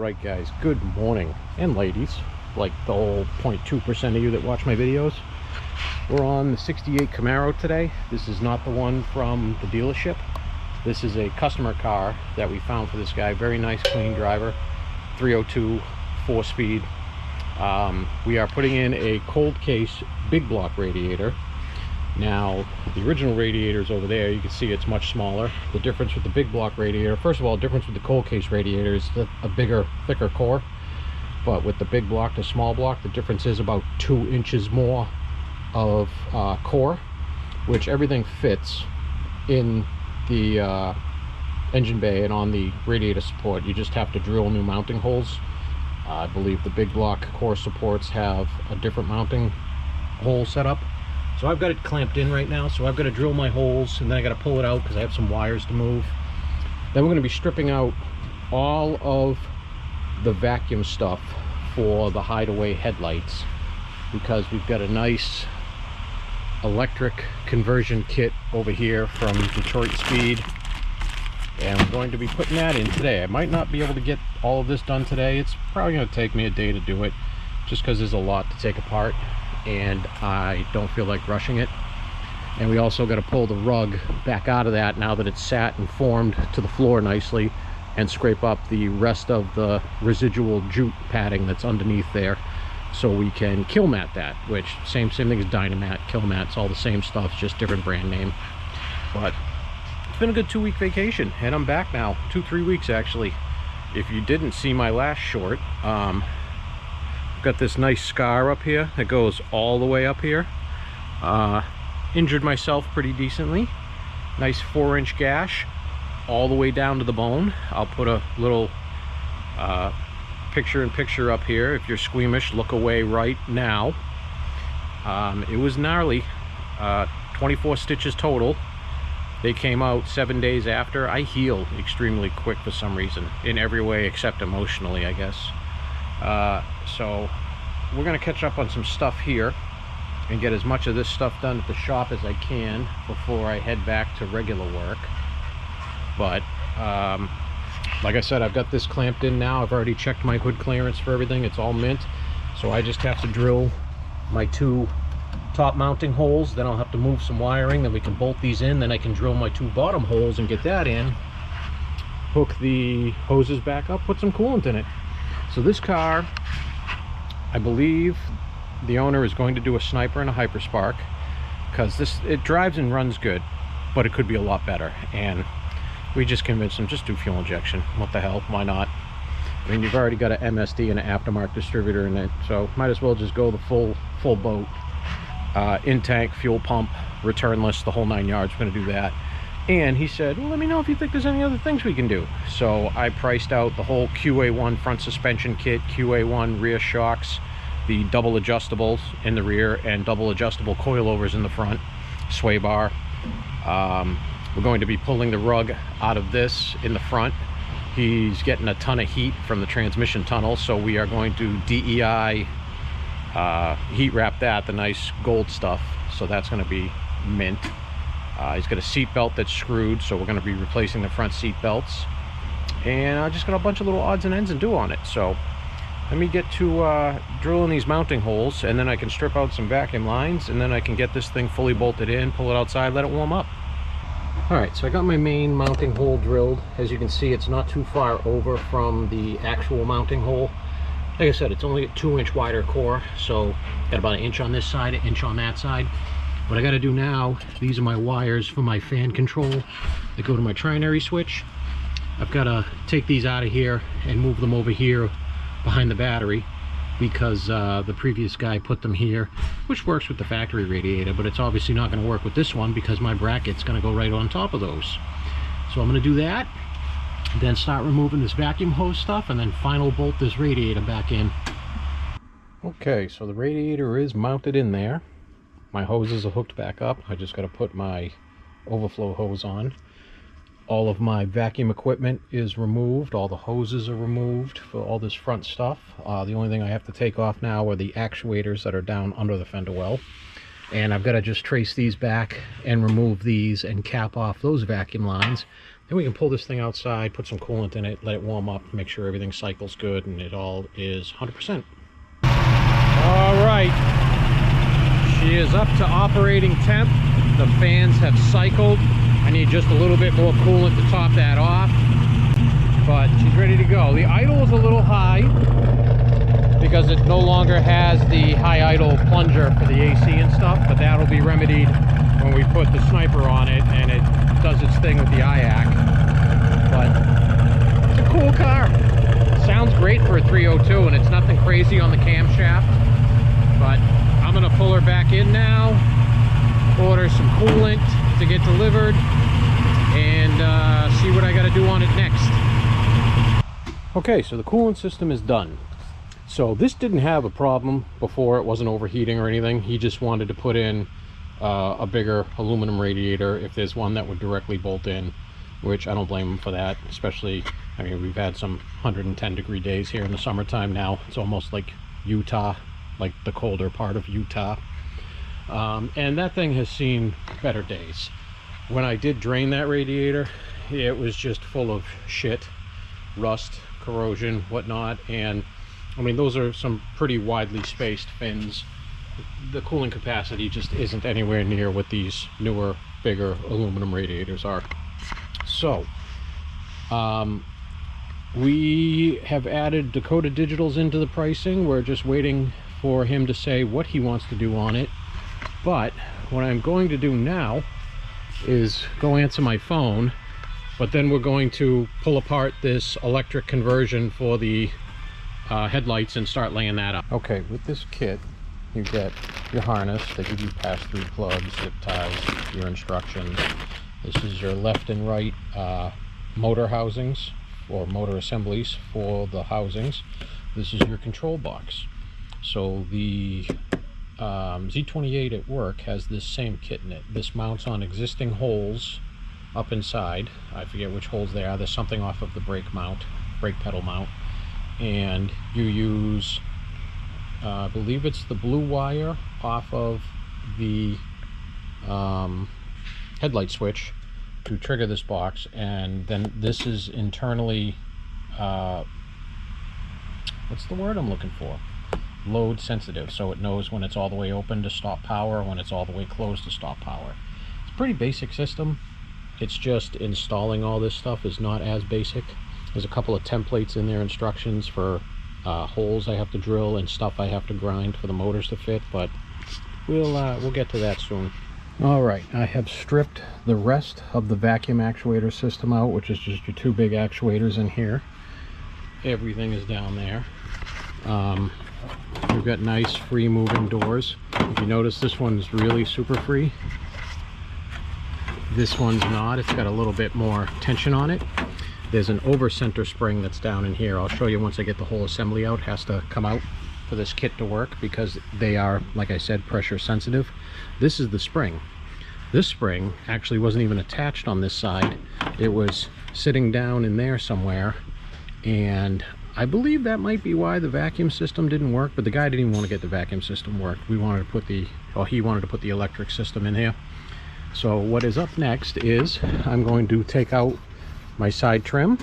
Right, guys, good morning, and ladies, like the whole 0.2% of you that watch my videos. We're on the 68 Camaro today. This is not the one from the dealership. This is a customer car that we found for this guy. Very nice, clean driver, 302 4-speed. We are putting in a cold case big block radiator. Now, the original radiator is over there. You can see it's much smaller. The difference with the big block radiator, first of all, the difference with the cold case radiator is a bigger, thicker core. But with the big block to small block, the difference is about 2 inches more of core, which everything fits in the engine bay and on the radiator support. You just have to drill new mounting holes. I believe the big block core supports have a different mounting hole set up. So I've got it clamped in right now, so I've got to drill my holes, and then I got to pull it out because I have some wires to move. Then we're going to be stripping out all of the vacuum stuff for the Hideaway headlights, because we've got a nice electric conversion kit over here from Detroit Speed, and I'm going to be putting that in today. I might not be able to get all of this done today. It's probably going to take me a day to do it, just because there's a lot to take apart and I don't feel like rushing it. And we also got to pull the rug back out of that now that it's sat and formed to the floor nicely, and scrape up the rest of the residual jute padding that's underneath there, so we can kill mat that, which same thing as Dynamat, kill mat, it's all the same stuff, just different brand name. But it's been a good 2-week vacation, and I'm back now. 2-3 weeks actually. If you didn't see my last short, got this nice scar up here that goes all the way up here. Injured myself pretty decently. Nice 4-inch gash all the way down to the bone. I'll put a little picture up here. If you're squeamish, look away right now. It was gnarly. 24 stitches total. They came out 7 days after. I heal extremely quick for some reason, in every way except emotionally, I guess. So we're going to catch up on some stuff here and get as much of this stuff done at the shop as I can before I head back to regular work. But like I said, I've got this clamped in now. I've already checked my hood clearance for everything. It's all mint. So I just have to drill my 2 top mounting holes. Then I'll have to move some wiring. Then we can bolt these in. Then I can drill my 2 bottom holes and get that in. Hook the hoses back up. Put some coolant in it. So this car, I believe the owner is going to do a sniper and a hyperspark, because it drives and runs good, but it could be a lot better. And we just convinced him, just do fuel injection. What the hell, why not? I mean, you've already got an MSD and an aftermarket distributor in it, so might as well just go the full boat. In tank, fuel pump, returnless, the whole 9 yards. We're going to do that. And he said, well, let me know if you think there's any other things we can do. So I priced out the whole QA1 front suspension kit, QA1 rear shocks, the double adjustables in the rear, and double adjustable coilovers in the front, sway bar. We're going to be pulling the rug out of this in the front. He's getting a ton of heat from the transmission tunnel, so we are going to DEI heat wrap that, the nice gold stuff. So that's going to be mint. He's got a seat belt that's screwed, so we're going to be replacing the front seat belts. And I just got a bunch of little odds and ends and do on it. So let me get to drilling these mounting holes, and then I can strip out some vacuum lines, and then I can get this thing fully bolted in, pull it outside, let it warm up. Alright, so I got my main mounting hole drilled. As you can see, it's not too far over from the actual mounting hole. Like I said, it's only a 2-inch wider core, so got about 1 inch on this side, 1 inch on that side. What I got to do now, these are my wires for my fan control that go to my trinary switch. I've got to take these out of here and move them over here behind the battery, because the previous guy put them here, which works with the factory radiator, but it's obviously not going to work with this one because my bracket's going to go right on top of those. So I'm going to do that, then start removing this vacuum hose stuff, and then final bolt this radiator back in. Okay, so the radiator is mounted in there. My hoses are hooked back up. I just got to put my overflow hose on. All of my vacuum equipment is removed. All the hoses are removed for all this front stuff. The only thing I have to take off now are the actuators that are down under the fender well. And I've got to just trace these back and remove these and cap off those vacuum lines. And we can pull this thing outside, put some coolant in it, let it warm up, make sure everything cycles good, and it all is 100%. All right, she is up to operating temp. The fans have cycled. I need just a little bit more coolant to top that off, but she's ready to go. The idle is a little high because it no longer has the high idle plunger for the AC and stuff, but that'll be remedied when we put the sniper on it and it does its thing with the IAC. But it's a cool car. Sounds great for a 302, and it's nothing crazy on the camshaft. But I'm gonna pull her back in now, order some coolant to get delivered, and see what I gotta do on it next. Okay, so the coolant system is done. So this didn't have a problem before. It wasn't overheating or anything. He just wanted to put in a bigger aluminum radiator if there's one that would directly bolt in, which I don't blame him for that. Especially, I mean, we've had some 110 degree days here in the summertime now. It's almost like Utah, like the colder part of Utah. And that thing has seen better days. When I did drain that radiator, it was just full of shit, rust, corrosion, whatnot. And I mean, those are some pretty widely spaced fins. The cooling capacity just isn't anywhere near what these newer, bigger aluminum radiators are. So we have added Dakota Digitals into the pricing. We're just waiting for him to say what he wants to do on it. But what I'm going to do now is go answer my phone, but then we're going to pull apart this electric conversion for the headlights and start laying that up. Okay, with this kit you get your harness. They give you pass-through plugs, zip ties, your instructions. This is your left and right motor housings or motor assemblies for the housings. This is your control box. So the Z28 at work has this same kit in it. This mounts on existing holes up inside. I forget which holes they are. There's something off of the brake pedal mount. And you use, I believe it's the blue wire off of the headlight switch to trigger this box. And then this is internally, what's the word I'm looking for? Load sensitive, so it knows when it's all the way open to stop power, when it's all the way closed to stop power. It's a pretty basic system. It's just installing all this stuff is not as basic. There's a couple of templates in their instructions for holes I have to drill and stuff I have to grind for the motors to fit, but we'll get to that soon. All right, I have stripped the rest of the vacuum actuator system out, which is just your two big actuators in here. Everything is down there. We've got nice free moving doors. If you notice, this one's really super free. This one's not. It's got a little bit more tension on it. There's an over center spring that's down in here. I'll show you once I get the whole assembly out. It has to come out for this kit to work because they are, like I said, pressure sensitive. This is the spring. This spring actually wasn't even attached on this side. It was sitting down in there somewhere, and I believe that might be why the vacuum system didn't work, but the guy didn't even want to get the vacuum system worked. We wanted to put he wanted to put the electric system in here. So what is up next is I'm going to take out my side trim,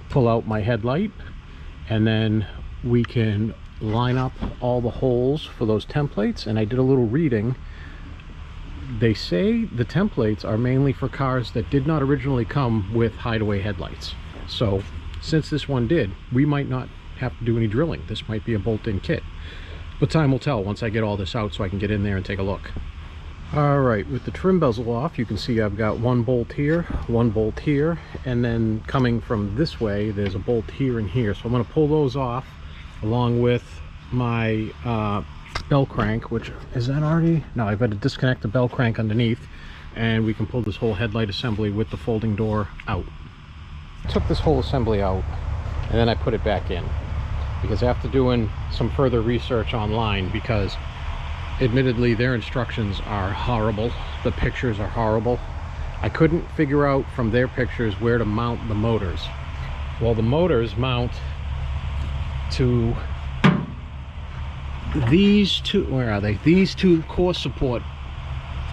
pull out my headlight, and then we can line up all the holes for those templates. And I did a little reading. They say the templates are mainly for cars that did not originally come with Hideaway headlights. So since this one did, we might not have to do any drilling. This might be a bolt-in kit, but time will tell once I get all this out so I can get in there and take a look. All right, with the trim bezel off, you can see I've got one bolt here, and then coming from this way, there's a bolt here and here. So I'm going to pull those off along with my bell crank, which is that already? No, I've got to disconnect the bell crank underneath, and we can pull this whole headlight assembly with the folding door out. Took this whole assembly out, and then I put it back in, because after doing some further research online, because admittedly their instructions are horrible, the pictures are horrible, I couldn't figure out from their pictures where to mount the motors. Well, the motors mount to these two, where are they? These two core support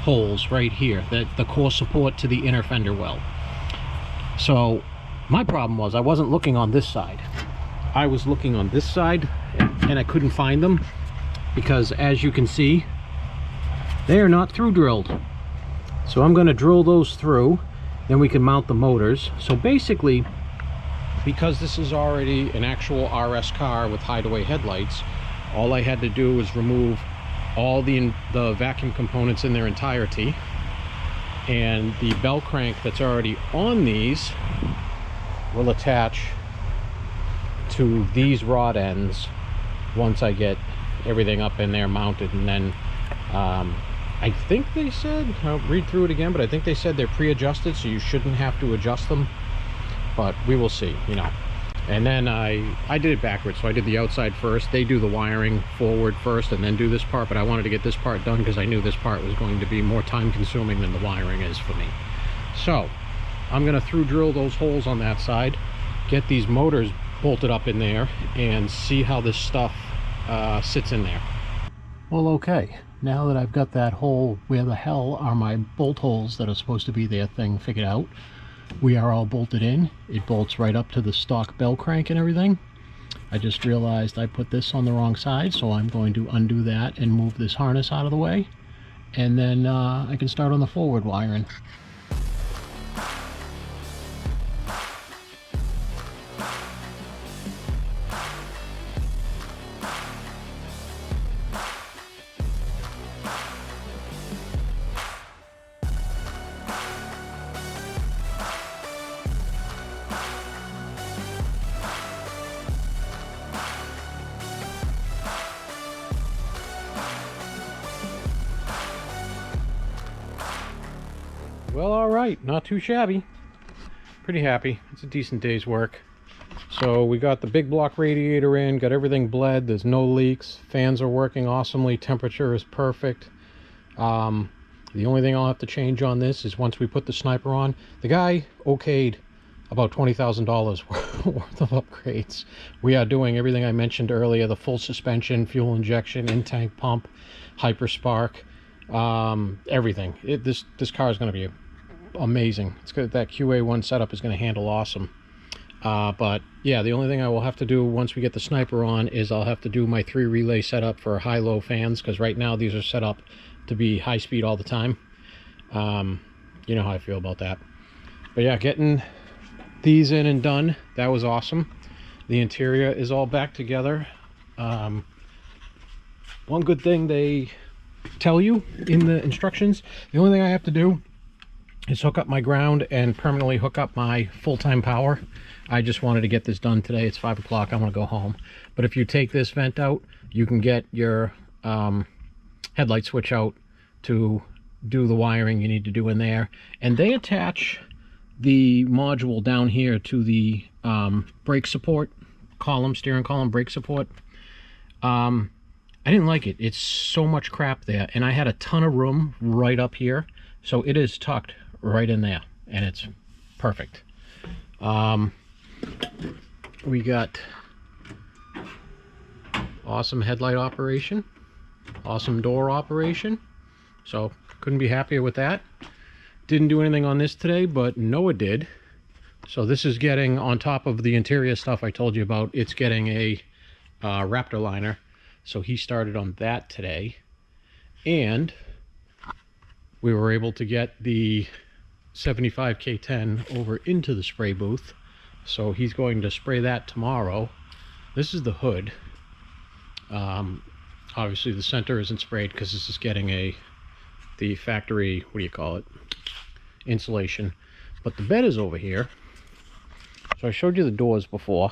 holes right here, the core support to the inner fender well. So my problem was I wasn't looking on this side. I was looking on this side and I couldn't find them because, as you can see, they are not through drilled. So I'm going to drill those through, then we can mount the motors. So basically, because this is already an actual RS car with Hideaway headlights, all I had to do was remove all the vacuum components in their entirety, and the bell crank that's already on these will attach to these rod ends once I get everything up in there mounted. And then I think they said, I'll read through it again, but I think they said they're pre-adjusted, so you shouldn't have to adjust them, but we will see, you know. And then I did it backwards, so I did the outside first. They do the wiring forward first and then do this part, but I wanted to get this part done because I knew this part was going to be more time consuming than the wiring is for me. So I'm going to through drill those holes on that side, get these motors bolted up in there, and see how this stuff sits in there. Well, okay, now that I've got that hole where the hell are my bolt holes that are supposed to be there thing figured out, we are all bolted in. It bolts right up to the stock bell crank and everything. I just realized I put this on the wrong side, so I'm going to undo that and move this harness out of the way, and then I can start on the forward wiring. Well, all right, not too shabby. Pretty happy. It's a decent day's work. So we got the big block radiator in, got everything bled, there's no leaks, fans are working awesomely, temperature is perfect. The only thing I'll have to change on this is once we put the sniper on. The guy okayed about $20,000 worth of upgrades. We are doing everything I mentioned earlier: the full suspension, fuel injection, in-tank pump, hyperspark, everything. This car is going to be amazing. It's good. That QA1 setup is going to handle awesome. But yeah, the only thing I will have to do once we get the sniper on is I'll have to do my 3 relay setup for high-low fans, because right now these are set up to be high speed all the time. You know how I feel about that. But yeah, getting these in and done, that was awesome. The interior is all back together. One good thing they tell you in the instructions, the only thing I have to do is hook up my ground and permanently hook up my full-time power. I just wanted to get this done today. It's 5 o'clock. I want to go home. But if you take this vent out, you can get your headlight switch out to do the wiring you need to do in there. And they attach the module down here to the brake support column, steering column brake support. I didn't like it. It's so much crap there, and I had a ton of room right up here, so it is tucked right in there, and it's perfect. We got awesome headlight operation, awesome door operation, so couldn't be happier with that. Didn't do anything on this today, but Noah did. So this is getting on top of the interior stuff I told you about. It's getting a Raptor liner. So he started on that today, and we were able to get the 75K10 over into the spray booth. So he's going to spray that tomorrow. This is the hood. Obviously the center isn't sprayed because this is getting the factory, what do you call it, insulation. But the bed is over here. So I showed you the doors before,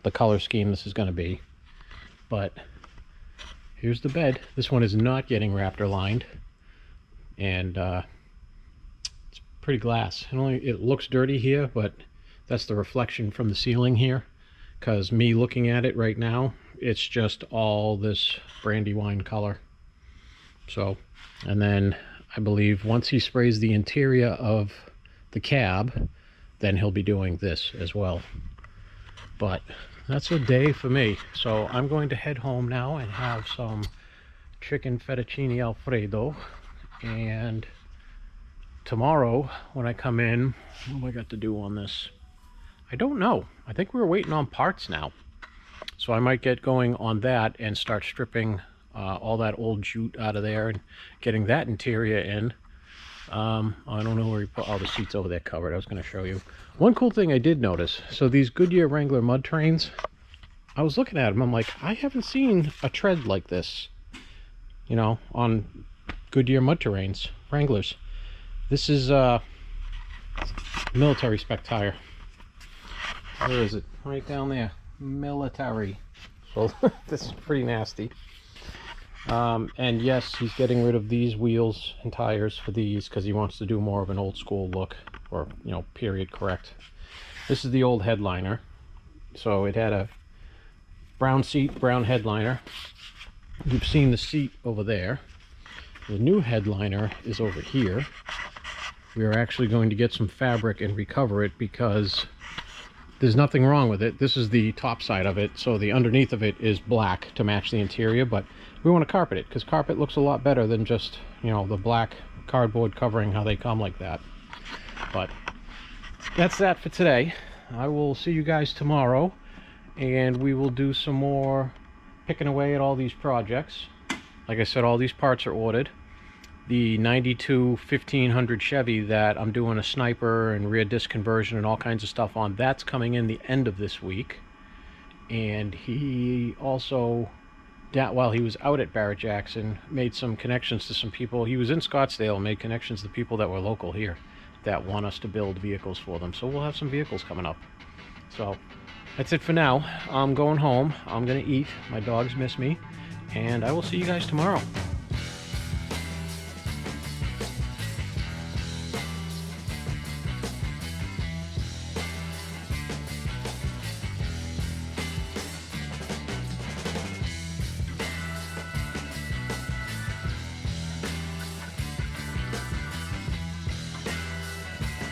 the color scheme this is going to be. But here's the bed. This one is not getting Raptor lined, and it's pretty glass. It looks dirty here, but that's the reflection from the ceiling here, because me looking at it right now, it's just all this Brandywine color. So, and then I believe once he sprays the interior of the cab, then he'll be doing this as well. But that's a day for me. So I'm going to head home now and have some chicken fettuccine alfredo and tomorrow when I come in, what do I got to do on this? I don't know. I think we're waiting on parts now. So I might get going on that and start stripping all that old jute out of there and getting that interior in. I don't know where he put all the seats over there covered. I was going to show you. One cool thing I did notice. So these Goodyear Wrangler mud trains, I was looking at them. I'm like, I haven't seen a tread like this, you know, on Goodyear mud terrains, Wranglers. This is military spec tire. Where is it? Right down there. Military. So this is pretty nasty. And yes, he's getting rid of these wheels and tires for these because he wants to do more of an old school look, or, you know, period correct. This is the old headliner. So it had a brown seat, brown headliner. You've seen the seat over there. The new headliner is over here. We are actually going to get some fabric and recover it because there's nothing wrong with it. This is the top side of it, so the underneath of it is black to match the interior, but we want to carpet it because carpet looks a lot better than just, you know, the black cardboard covering, how they come like that. But that's that for today. I will see you guys tomorrow, and we will do some more picking away at all these projects. Like I said, all these parts are ordered. The 92 1500 Chevy that I'm doing a sniper and rear disc conversion and all kinds of stuff on, that's coming in the end of this week. And he also, while he was out at Barrett Jackson, made some connections to some people. He was in Scottsdale and made connections to people that were local here that want us to build vehicles for them. So we'll have some vehicles coming up. So that's it for now. I'm going home. I'm going to eat. My dogs miss me. And I will see you guys tomorrow.